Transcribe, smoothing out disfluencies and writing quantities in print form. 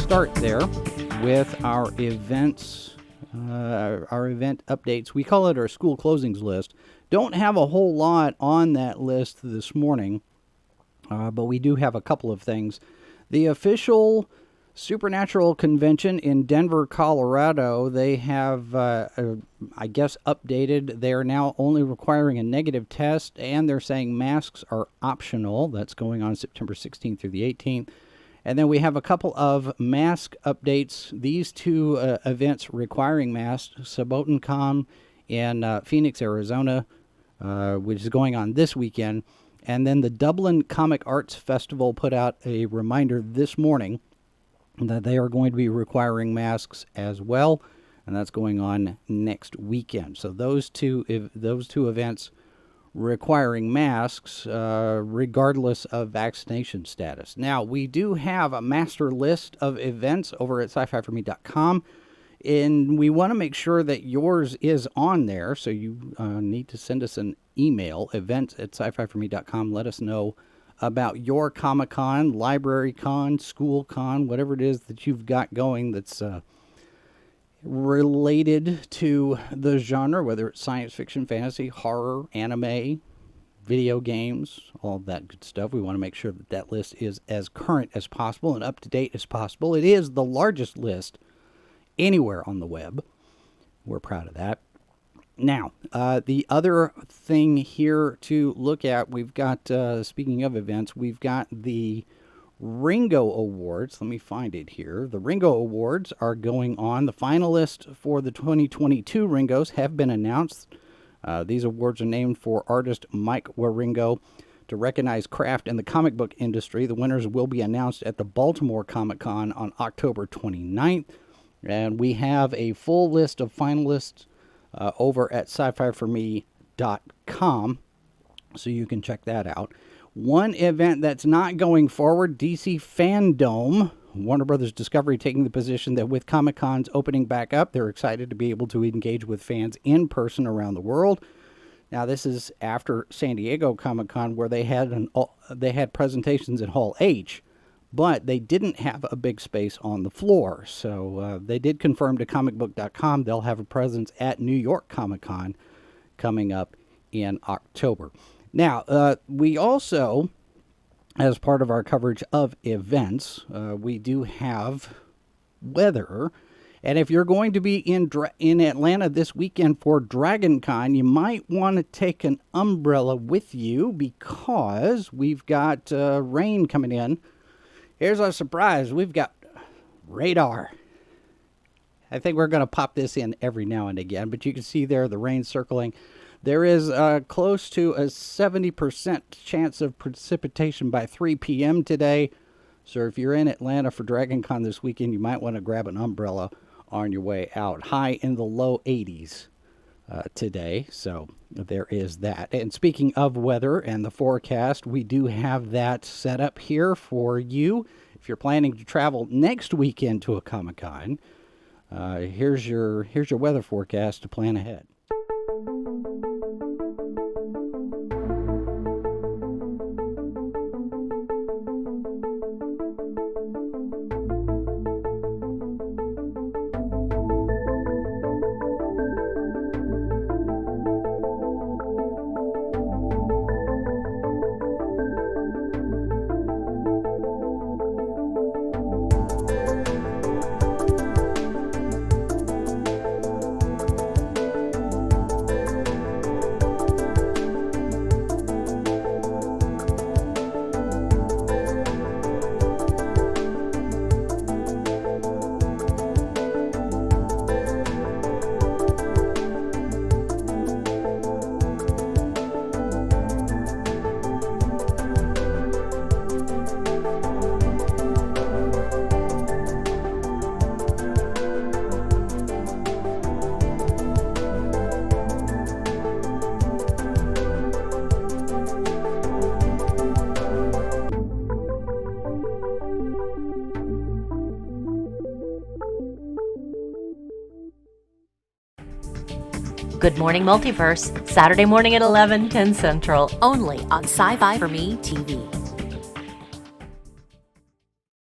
start there with our events, our event updates. We call it our school closings list. Don't have a whole lot on that list this morning, but we do have a couple of things. The official Supernatural Convention in Denver, Colorado, they have, I guess, updated. They are now only requiring a negative test, and they're saying masks are optional. That's going on September 16th through the 18th. And then we have a couple of mask updates. These two events requiring masks, Sabotencom in Phoenix, Arizona, which is going on this weekend. And then the Dublin Comic Arts Festival put out a reminder this morning that they are going to be requiring masks as well, and that's going on next weekend. So those two events requiring masks, regardless of vaccination status. Now, we do have a master list of events over at sci-fi4me.com, and we want to make sure that yours is on there, so you need to send us an email, events@sci-fi4me.com. Let us know about your Comic-Con, Library Con, School Con, whatever it is that you've got going that's related to the genre, whether it's science fiction, fantasy, horror, anime, video games, all that good stuff. We want to make sure that that list is as current as possible and up to date as possible. It is the largest list anywhere on the web. We're proud of that. Now, the other thing here to look at, we've got, speaking of events, we've got the Ringo Awards. Let me find it here. The Ringo Awards are going on. The finalists for the 2022 Ringos have been announced. These awards are named for artist Mike Waringo to recognize craft in the comic book industry. The winners will be announced at the Baltimore Comic-Con on October 29th. And we have a full list of finalists over at sci-fi4me.com, so you can check that out. One event that's not going forward, DC Fandom. Warner Brothers Discovery taking the position that with Comic-Cons opening back up, they're excited to be able to engage with fans in person around the world. Now, this is after San Diego Comic-Con, where they had presentations in Hall H, but they didn't have a big space on the floor. So they did confirm to comicbook.com they'll have a presence at New York Comic-Con coming up in October. Now, we also, as part of our coverage of events, we do have weather. And if you're going to be in Atlanta this weekend for Dragon Con, you might want to take an umbrella with you because we've got rain coming in. Here's our surprise. We've got radar. I think we're going to pop this in every now and again, but you can see there the rain circling. There is close to a 70% chance of precipitation by 3 p.m. today. So if you're in Atlanta for Dragon Con this weekend, you might want to grab an umbrella on your way out. High in the low 80s today. So there is that. And speaking of weather and the forecast, we do have that set up here for you. If you're planning to travel next weekend to a Comic-Con, here's your weather forecast to plan ahead. Good Morning Multiverse, Saturday morning at 11, 10 Central, only on Sci-Fi for Me TV.